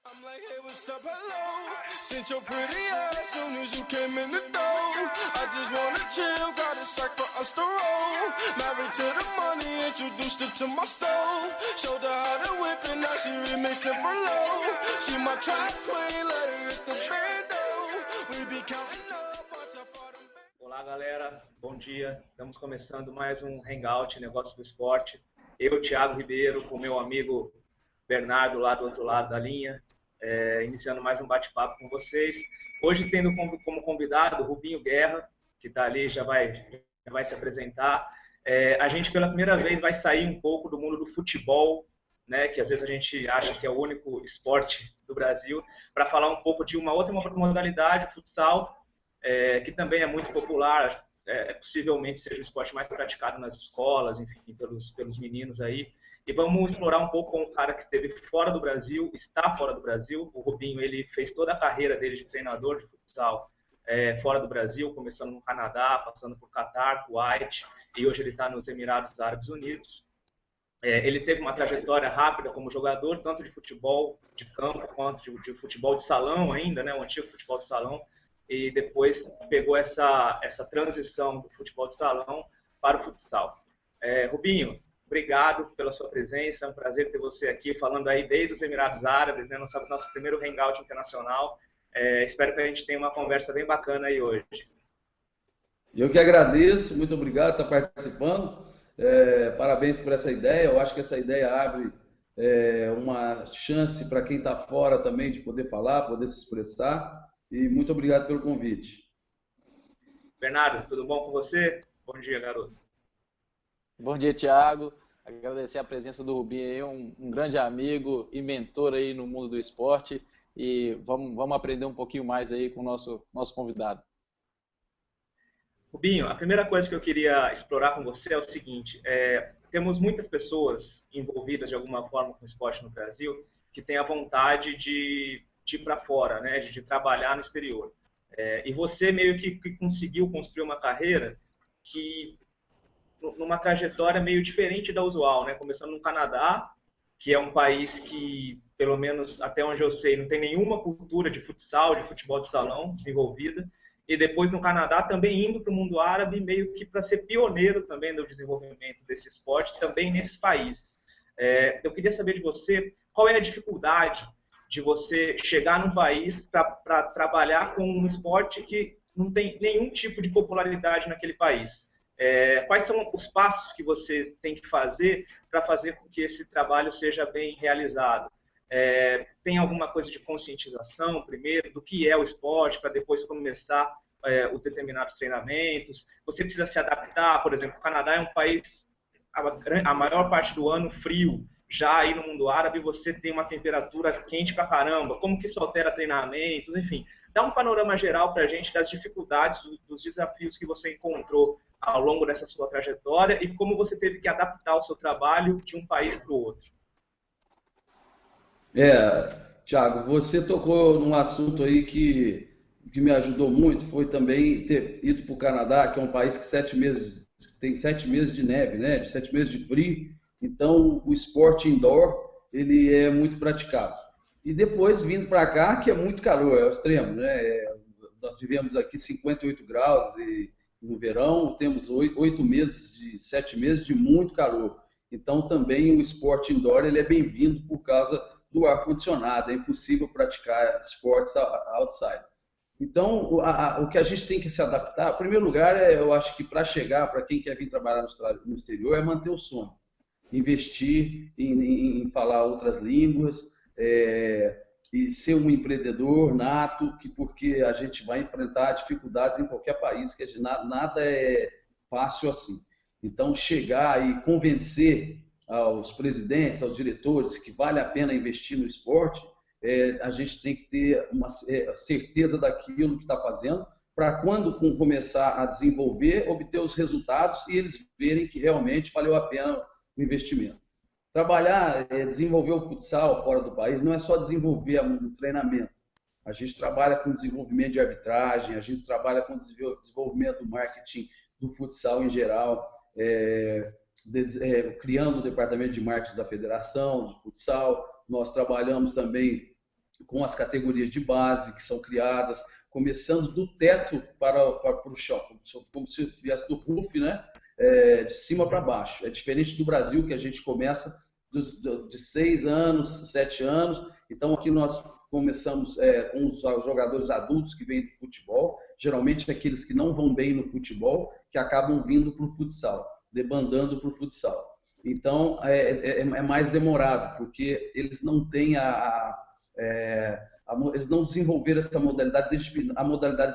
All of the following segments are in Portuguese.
I'm like, hey, what's up, hello? Since your pretty ass soon as you came in the door. I just wanna chill, got a sack for us to roll. Married to the money, introduced her to my stove. Showed her how to whip and now she remixing for low. She my track queen, let her hit the bando. We be counting up, watch out for them. Olá, galera. Bom dia. Estamos começando mais um Hangout Negócio do Esporte. Eu, Thiago Ribeiro, com meu amigo Bernardo lá do outro lado da linha, iniciando mais um bate-papo com vocês. Hoje tendo como convidado o Rubinho Guerra, que está ali, já vai se apresentar. A gente pela primeira vez vai sair um pouco do mundo do futebol, né, que às vezes a gente acha que é o único esporte do Brasil, para falar um pouco de uma outra modalidade, o futsal, que também é muito popular, possivelmente seja o esporte mais praticado nas escolas, enfim, pelos meninos aí. E vamos explorar um pouco com um cara que esteve fora do Brasil, está fora do Brasil. O Rubinho, ele fez toda a carreira dele de treinador de futsal fora do Brasil, começando no Canadá, passando por Catar, Kuwait, e hoje ele está nos Emirados Árabes Unidos. Ele teve uma trajetória rápida como jogador, tanto de futebol de campo quanto de futebol de salão ainda, né, o antigo futebol de salão, e depois pegou essa transição do futebol de salão para o futsal. Rubinho, obrigado pela sua presença, é um prazer ter você aqui, falando aí desde os Emirados Árabes, né, nosso primeiro hangout internacional. Espero que a gente tenha uma conversa bem bacana aí hoje. Eu que agradeço, muito obrigado por estar participando, parabéns por essa ideia, eu acho que essa ideia abre uma chance para quem está fora também de poder falar, poder se expressar, e muito obrigado pelo convite. Bernardo, tudo bom com você? Bom dia, garoto. Bom dia, Thiago. Agradecer a presença do Rubinho aí, um grande amigo e mentor aí no mundo do esporte. E vamos aprender um pouquinho mais aí com o nosso convidado. Rubinho, a primeira coisa que eu queria explorar com você é o seguinte: temos muitas pessoas envolvidas de alguma forma com o esporte no Brasil que têm a vontade de ir para fora, né, de trabalhar no exterior. E você meio que conseguiu construir uma carreira que numa trajetória meio diferente da usual, né? Começando no Canadá, que é um país que, pelo menos até onde eu sei, não tem nenhuma cultura de futsal, de futebol de salão desenvolvida, e depois no Canadá também indo para o mundo árabe, meio que para ser pioneiro também no desenvolvimento desse esporte, também nesses países. Eu queria saber de você, qual é a dificuldade de você chegar num país para trabalhar com um esporte que não tem nenhum tipo de popularidade naquele país? Quais são os passos que você tem que fazer para fazer com que esse trabalho seja bem realizado? Tem alguma coisa de conscientização, primeiro, do que é o esporte, para depois começar os determinados treinamentos? Você precisa se adaptar, por exemplo, o Canadá é um país, a maior parte do ano, frio. Já aí no mundo árabe você tem uma temperatura quente pra caramba. Como que isso altera treinamentos? Enfim, dá um panorama geral para a gente das dificuldades, dos desafios que você encontrou ao longo dessa sua trajetória e como você teve que adaptar o seu trabalho de um país para o outro. Thiago, você tocou num assunto aí que me ajudou muito, foi também ter ido para o Canadá, que é um país que tem 7 meses de neve, né? De 7 meses de frio. Então, o esporte indoor, ele é muito praticado. E depois, vindo para cá, que é muito calor, é o extremo, né? Nós vivemos aqui 58 graus no verão, temos 7 meses de muito calor. Então, também o esporte indoor, ele é bem-vindo por causa do ar-condicionado. É impossível praticar esportes outside. Então, o que a gente tem que se adaptar, em primeiro lugar, eu acho que para chegar, para quem quer vir trabalhar no exterior, é manter o sonho. Investir em falar outras línguas e ser um empreendedor nato, porque a gente vai enfrentar dificuldades em qualquer país, que nada é fácil assim. Então, chegar e convencer aos presidentes, aos diretores, que vale a pena investir no esporte, a gente tem que ter uma certeza daquilo que está fazendo, para quando começar a desenvolver, obter os resultados e eles verem que realmente valeu a pena o investimento. Trabalhar, desenvolver o futsal fora do país não é só desenvolver um treinamento. A gente trabalha com desenvolvimento de arbitragem, a gente trabalha com desenvolvimento do marketing do futsal em geral, criando o departamento de marketing da federação de futsal. Nós trabalhamos também com as categorias de base que são criadas, começando do teto para o chão, como se viesse do roof, né? De cima para baixo. É diferente do Brasil, que a gente começa de 6 anos, 7 anos. Então, aqui nós começamos com os jogadores adultos que vêm do futebol, geralmente aqueles que não vão bem no futebol, que acabam vindo para o futsal, debandando para o futsal. Então, é mais demorado, porque eles não têm eles não desenvolveram essa modalidade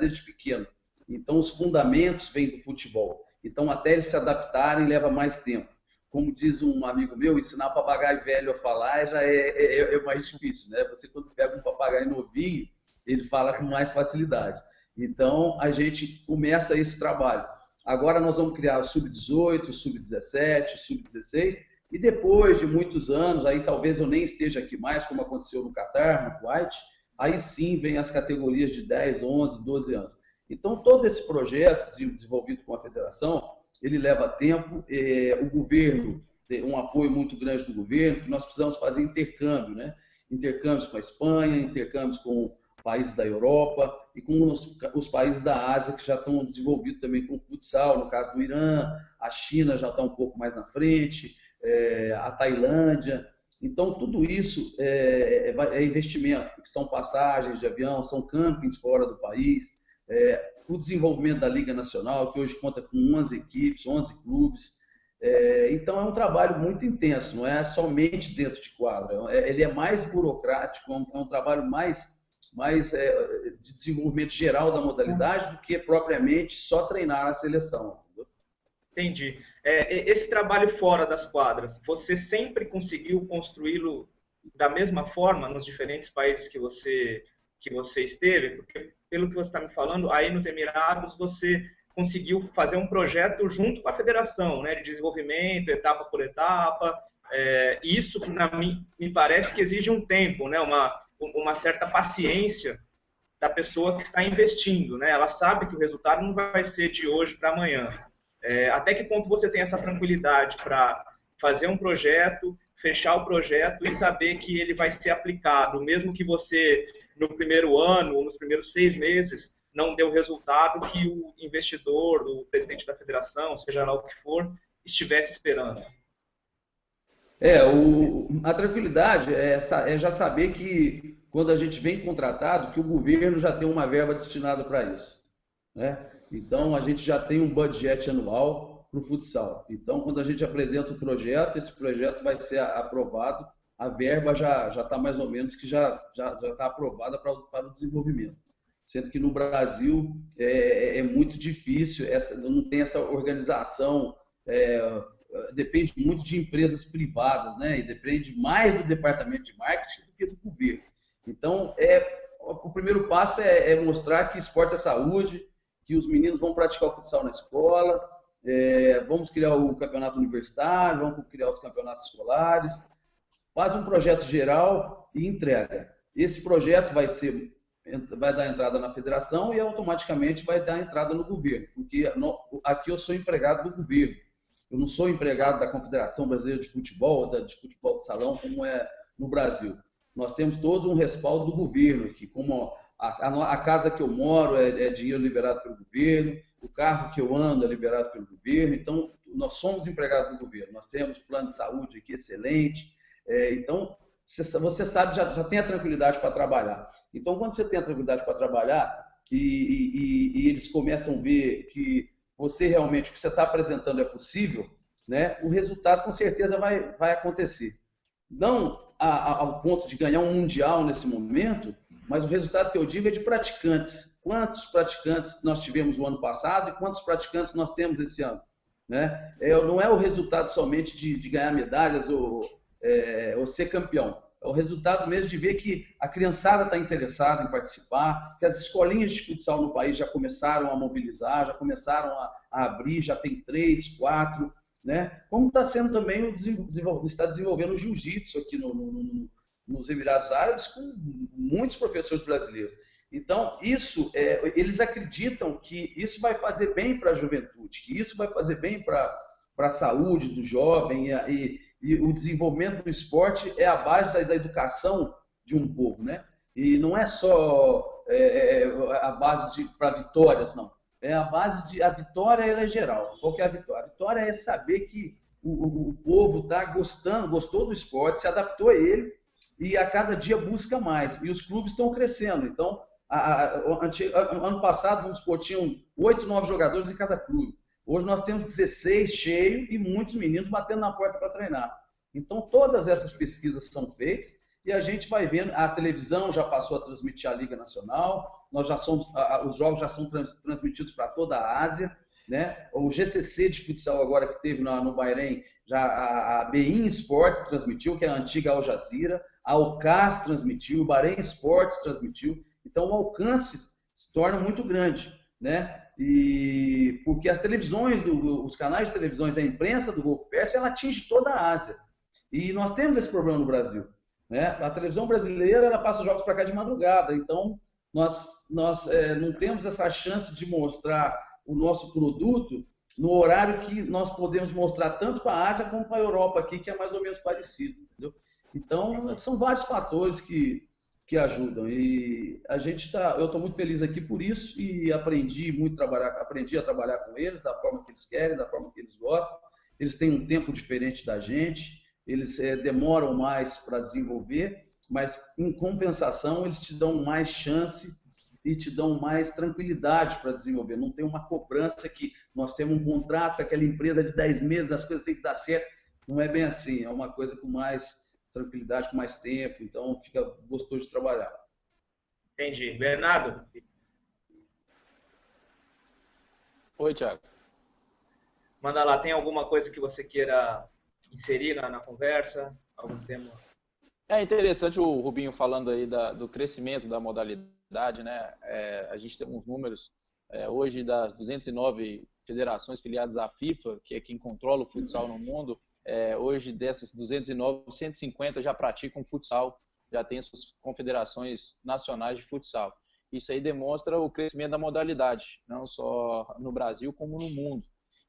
desde pequeno. Então, os fundamentos vêm do futebol. Então, até eles se adaptarem, leva mais tempo. Como diz um amigo meu, ensinar papagaio velho a falar já é mais difícil, né? Você, quando pega um papagaio novinho, ele fala com mais facilidade. Então, a gente começa esse trabalho. Agora nós vamos criar o Sub-18, Sub-17, Sub-16, e depois de muitos anos, aí talvez eu nem esteja aqui mais, como aconteceu no Catar, no Kuwait, aí sim vem as categorias de 10, 11, 12 anos. Então, todo esse projeto desenvolvido com a federação, ele leva tempo, o governo, tem um apoio muito grande do governo, que nós precisamos fazer intercâmbio, né? Intercâmbios com a Espanha, intercâmbios com países da Europa e com os países da Ásia que já estão desenvolvidos também com o futsal, no caso do Irã, a China já está um pouco mais na frente, a Tailândia. Então, tudo isso é investimento, porque são passagens de avião, são campings fora do país, o desenvolvimento da Liga Nacional, que hoje conta com 11 equipes, 11 clubes. Então, é um trabalho muito intenso, não é somente dentro de quadra. Ele é mais burocrático, é um trabalho mais de desenvolvimento geral da modalidade do que propriamente só treinar a seleção. Entendeu? Entendi. Esse trabalho fora das quadras, você sempre conseguiu construí-lo da mesma forma nos diferentes países que você esteve? Porque, pelo que você está me falando, aí nos Emirados você conseguiu fazer um projeto junto com a federação, né, de desenvolvimento, etapa por etapa. Isso, me parece que exige um tempo, né, uma certa paciência da pessoa que está investindo, né? Ela sabe que o resultado não vai ser de hoje para amanhã. Até que ponto você tem essa tranquilidade para fazer um projeto, fechar o projeto e saber que ele vai ser aplicado, mesmo que você, no primeiro ano, ou nos primeiros 6 meses, não dê o resultado que o investidor, o presidente da federação, seja lá o que for, estivesse esperando? A tranquilidade é já saber que, quando a gente vem contratado, que o governo já tem uma verba destinada para isso, né? Então, a gente já tem um budget anual para o futsal. Então, quando a gente apresenta o projeto, esse projeto vai ser aprovado, a verba já está mais ou menos que já está aprovada para o desenvolvimento. Sendo que no Brasil é muito difícil, não tem essa organização, depende muito de empresas privadas, né? E depende mais do departamento de marketing do que do governo. Então, o primeiro passo é mostrar que esporte é saúde, que os meninos vão praticar o futsal na escola, vamos criar o campeonato universitário, vamos criar os campeonatos escolares, faz um projeto geral e entrega. Esse projeto vai dar entrada na federação e automaticamente vai dar entrada no governo, porque aqui eu sou empregado do governo. Eu não sou empregado da Confederação Brasileira de Futebol, de futebol de salão, como é no Brasil. Nós temos todo um respaldo do governo aqui, como a casa que eu moro é dinheiro liberado pelo governo, o carro que eu ando é liberado pelo governo, então nós somos empregados do governo. Nós temos plano de saúde aqui excelente, então você sabe, já tem a tranquilidade para trabalhar. Então, quando você tem a tranquilidade para trabalhar e eles começam a ver que você realmente, o que você está apresentando é possível, né, o resultado com certeza vai acontecer. Não ao ponto de ganhar um mundial nesse momento, mas o resultado que eu digo é de praticantes. Quantos praticantes nós tivemos no ano passado e quantos praticantes nós temos esse ano? Né? Não é o resultado somente de ganhar medalhas ou ser campeão. É o resultado mesmo de ver que a criançada está interessada em participar, que as escolinhas de futsal no país já começaram a mobilizar, já começaram a abrir, já tem 3, 4, né? Como está sendo também está desenvolvendo o jiu-jitsu aqui nos Emirados Árabes com muitos professores brasileiros. Então, eles acreditam que isso vai fazer bem para a juventude, que isso vai fazer bem para a saúde do jovem e o desenvolvimento do esporte é a base da educação de um povo, né? E não é só a base para vitórias, não. É a base de... A vitória ela é geral. Qual que é a vitória? A vitória é saber que o povo está gostou do esporte, se adaptou a ele e a cada dia busca mais. E os clubes estão crescendo. Então, ano passado, vamos supor, tinham 8, 9 jogadores em cada clube. Hoje nós temos 16 cheios e muitos meninos batendo na porta para treinar. Então, todas essas pesquisas são feitas e a gente vai vendo. A televisão já passou a transmitir a Liga Nacional, os jogos já são transmitidos para toda a Ásia, né? O GCC de futsal agora que teve no Bahrein, já a Bein Sports transmitiu, que é a antiga Al Jazeera, a Ocas transmitiu, o Bahrein Sports transmitiu. Então, o alcance se torna muito grande, né? E porque as televisões, os canais de televisões, a imprensa do Golfo Pérsico, ela atinge toda a Ásia. E nós temos esse problema no Brasil, né? A televisão brasileira, ela passa os jogos para cá de madrugada. Então, nós não temos essa chance de mostrar o nosso produto no horário que nós podemos mostrar tanto para a Ásia como para a Europa aqui, que é mais ou menos parecido, entendeu? Então, são vários fatores que ajudam. E eu estou muito feliz aqui por isso e aprendi a trabalhar com eles da forma que eles querem, da forma que eles gostam. Eles têm um tempo diferente da gente, eles demoram mais para desenvolver, mas em compensação eles te dão mais chance e te dão mais tranquilidade para desenvolver. Não tem uma cobrança que nós temos um contrato com aquela empresa de 10 meses, as coisas têm que dar certo. Não é bem assim, é uma coisa com mais tranquilidade, com mais tempo, então fica gostoso de trabalhar. Entendi. Bernardo? Oi, Thiago. Manda lá, tem alguma coisa que você queira inserir na conversa? Algum tema? É interessante o Rubinho falando aí do crescimento da modalidade, né? A gente tem uns números, hoje das 209 federações filiadas à FIFA, que é quem controla o futsal no mundo, hoje dessas 209, 150 já praticam futsal, já tem suas confederações nacionais de futsal. Isso aí demonstra o crescimento da modalidade, não só no Brasil como no mundo.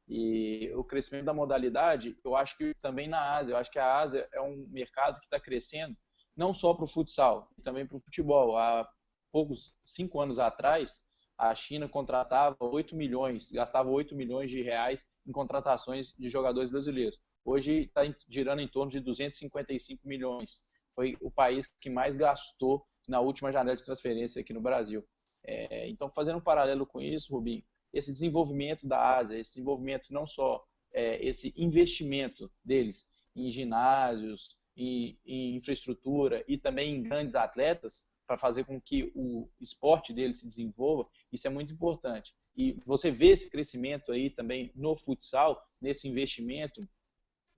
E o crescimento da modalidade, eu acho que também na Ásia, eu acho que a Ásia é um mercado que está crescendo, não só para o futsal, também para o futebol. Há 5 anos atrás, a China contratava 8 milhões, gastava 8 milhões de reais em contratações de jogadores brasileiros. Hoje está girando em torno de 255 milhões. Foi o país que mais gastou na última janela de transferência aqui no Brasil. Então, fazendo um paralelo com isso, Rubinho, esse desenvolvimento da Ásia, esse desenvolvimento não só esse investimento deles em ginásios, em infraestrutura e também em grandes atletas para fazer com que o esporte deles se desenvolva, isso é muito importante. E você vê esse crescimento aí também no futsal, nesse investimento,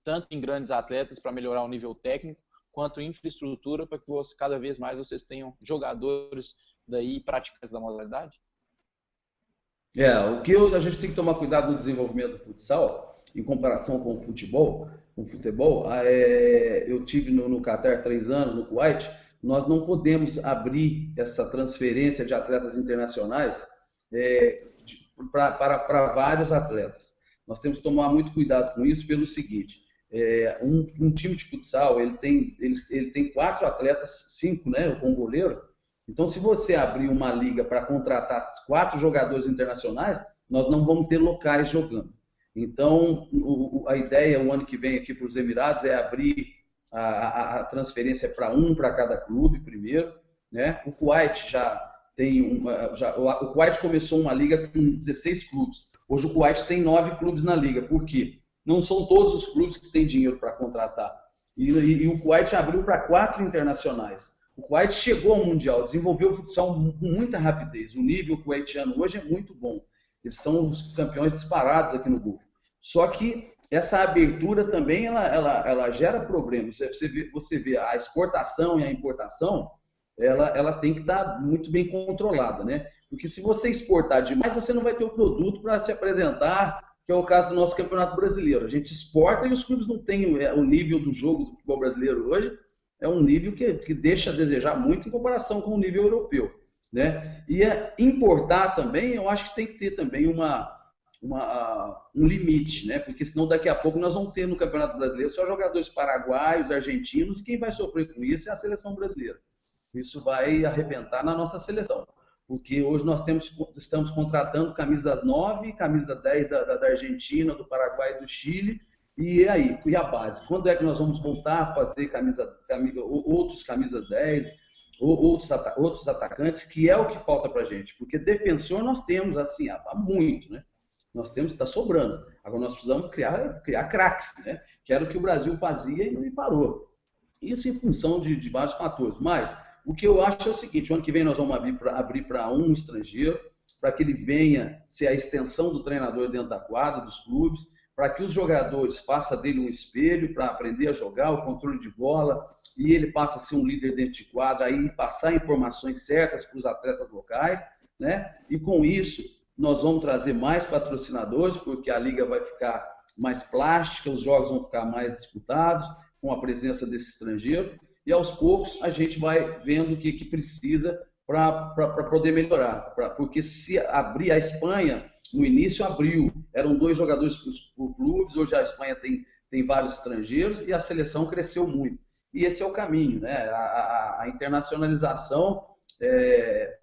tanto em grandes atletas para melhorar o nível técnico, quanto em infraestrutura para que cada vez mais vocês tenham jogadores daí praticantes da modalidade? O que a gente tem que tomar cuidado no desenvolvimento do futsal, em comparação com o futebol, eu tive no Catar 3 anos, no Kuwait, nós não podemos abrir essa transferência de atletas internacionais para vários atletas. Nós temos que tomar muito cuidado com isso pelo seguinte, um time de futsal, ele tem 4 atletas, 5, né, com goleiro. Então, se você abrir uma liga para contratar 4 jogadores internacionais, nós não vamos ter locais jogando. Então, a ideia, o ano que vem aqui para os Emirados, é abrir a transferência para cada clube primeiro, né? O Kuwait o Kuwait começou uma liga com 16 clubes. Hoje o Kuwait tem 9 clubes na liga. Por quê? Não são todos os clubes que têm dinheiro para contratar. E o Kuwait abriu para 4 internacionais. O Kuwait chegou ao Mundial, desenvolveu o futsal com muita rapidez. O nível kuwaitiano hoje é muito bom. Eles são os campeões disparados aqui no Golfo. Só que essa abertura também ela gera problemas. Você vê a exportação e a importação, ela tem que estar muito bem controlada, né? Porque se você exportar demais, você não vai ter o produto para se apresentar, que é o caso do nosso Campeonato Brasileiro. A gente exporta e os clubes não têm o nível do jogo do futebol brasileiro hoje. É um nível que deixa a desejar muito em comparação com o nível europeu, né? E importar também, eu acho que tem que ter também um limite, né? Porque senão daqui a pouco nós vamos ter no Campeonato Brasileiro só jogadores paraguaios, argentinos, e quem vai sofrer com isso é a seleção brasileira. Isso vai arrebentar na nossa seleção. Porque hoje nós estamos contratando camisas 9, camisa 10 da Argentina, do Paraguai e do Chile. E aí? E a base? Quando é que nós vamos voltar a fazer outros camisas 10, outros atacantes, que é o que falta para a gente? Porque defensor nós temos, assim, há muito, né? Nós temos, está sobrando. Agora nós precisamos criar craques, né? Que era o que o Brasil fazia e não parou. Isso em função de vários fatores. Mas o que eu acho é o seguinte: o ano que vem nós vamos abrir para um estrangeiro, para que ele venha ser a extensão do treinador dentro da quadra, dos clubes, para que os jogadores façam dele um espelho para aprender a jogar, o controle de bola, e ele passa a ser um líder dentro de quadra, aí passar informações certas para os atletas locais, né? E com isso nós vamos trazer mais patrocinadores, porque a liga vai ficar mais plástica, os jogos vão ficar mais disputados, com a presença desse estrangeiro, e aos poucos a gente vai vendo o que precisa para poder melhorar. Porque se abrir a Espanha, no início abriu, eram 2 jogadores por clubes, hoje a Espanha tem vários estrangeiros e a seleção cresceu muito. E esse é o caminho, né? A internacionalização é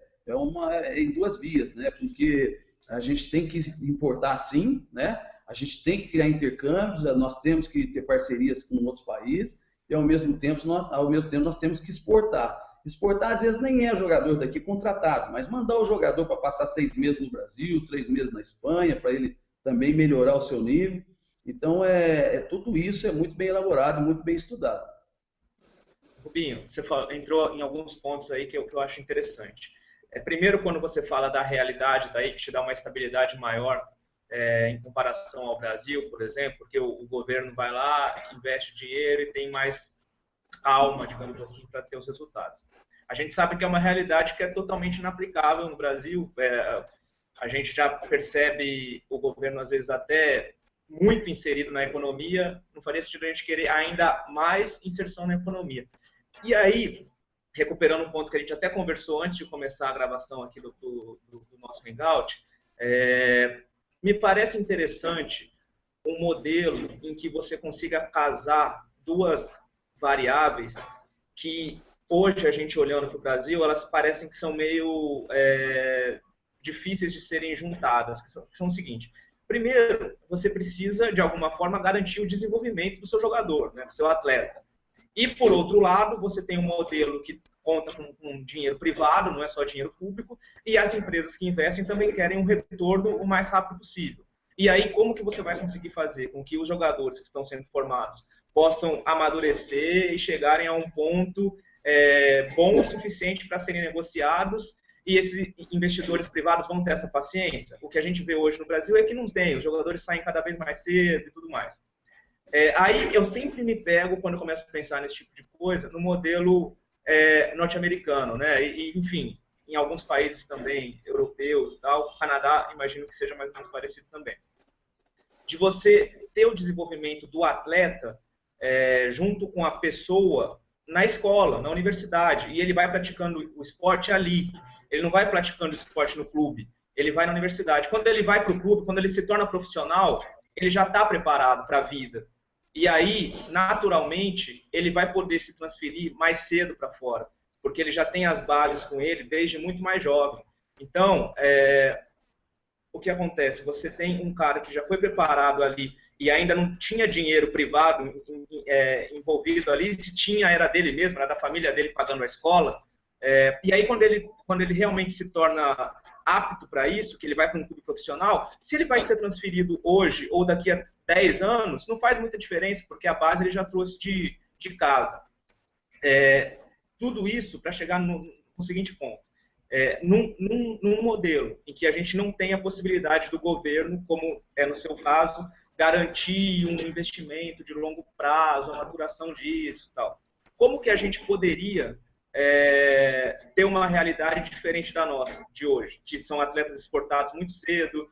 em 2 vias, né? Porque a gente tem que importar sim, né? A gente tem que criar intercâmbios, nós temos que ter parcerias com outros países e ao mesmo tempo nós temos que exportar. Exportar às vezes nem é jogador daqui contratado, mas mandar o jogador para passar 6 meses no Brasil, 3 meses na Espanha, para ele também melhorar o seu nível. Então tudo isso é muito bem elaborado, muito bem estudado. Rubinho, você entrou em alguns pontos aí que eu acho interessante. Primeiro, quando você fala da realidade, daí que te dá uma estabilidade maior em comparação ao Brasil, por exemplo, porque o governo vai lá, investe dinheiro e tem mais calma, digamos assim, para ter os resultados. A gente sabe que é uma realidade que é totalmente inaplicável no Brasil. A gente já percebe o governo, às vezes, até muito inserido na economia. Não faria sentido a gente querer ainda mais inserção na economia. E aí, recuperando um ponto que a gente até conversou antes de começar a gravação aqui do nosso Hangout, me parece interessante um modelo em que você consiga casar 2 variáveis que, hoje, a gente olhando para o Brasil, elas parecem que são meio difíceis de serem juntadas, que são o seguinte: primeiro, você precisa, de alguma forma, garantir o desenvolvimento do seu jogador, né, do seu atleta. E, por outro lado, você tem um modelo que conta com dinheiro privado, não é só dinheiro público, e as empresas que investem também querem um retorno o mais rápido possível. E aí, como que você vai conseguir fazer com que os jogadores que estão sendo formados possam amadurecer e chegarem a um ponto bom o suficiente para serem negociados, e esses investidores privados vão ter essa paciência? O que a gente vê hoje no Brasil é que não tem, os jogadores saem cada vez mais cedo e tudo mais. Aí eu sempre me pego, quando eu começo a pensar nesse tipo de coisa, no modelo norte-americano, né? Enfim, em alguns países também, europeus e tal, Canadá, imagino que seja mais ou menos parecido também. De você ter o desenvolvimento do atleta junto com a pessoa na escola, na universidade, e ele vai praticando o esporte ali. Ele não vai praticando o esporte no clube, ele vai na universidade. Quando ele vai para o clube, quando ele se torna profissional, ele já está preparado para a vida. E aí, naturalmente, ele vai poder se transferir mais cedo para fora, porque ele já tem as bases com ele desde muito mais jovem. Então, o que acontece? Você tem um cara que já foi preparado ali e ainda não tinha dinheiro privado envolvido ali, se tinha, era dele mesmo, era da família dele pagando a escola. E aí, quando ele realmente se torna apto para isso, que ele vai para um clube profissional, se ele vai ser transferido hoje ou daqui a 10 anos, não faz muita diferença, porque a base ele já trouxe de casa. Tudo isso para chegar no seguinte ponto. Num modelo em que a gente não tem a possibilidade do governo, como é no seu caso, garantir um investimento de longo prazo, a maturação disso e tal. Como que a gente poderia ter uma realidade diferente da nossa, de hoje, que são atletas exportados muito cedo?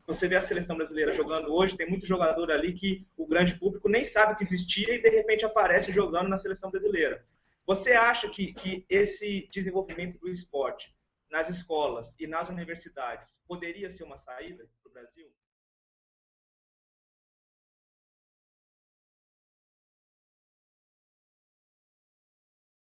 Você vê a seleção brasileira jogando hoje, tem muito jogador ali que o grande público nem sabe que existia e de repente aparece jogando na seleção brasileira. Você acha que esse desenvolvimento do esporte nas escolas e nas universidades poderia ser uma saída para o Brasil?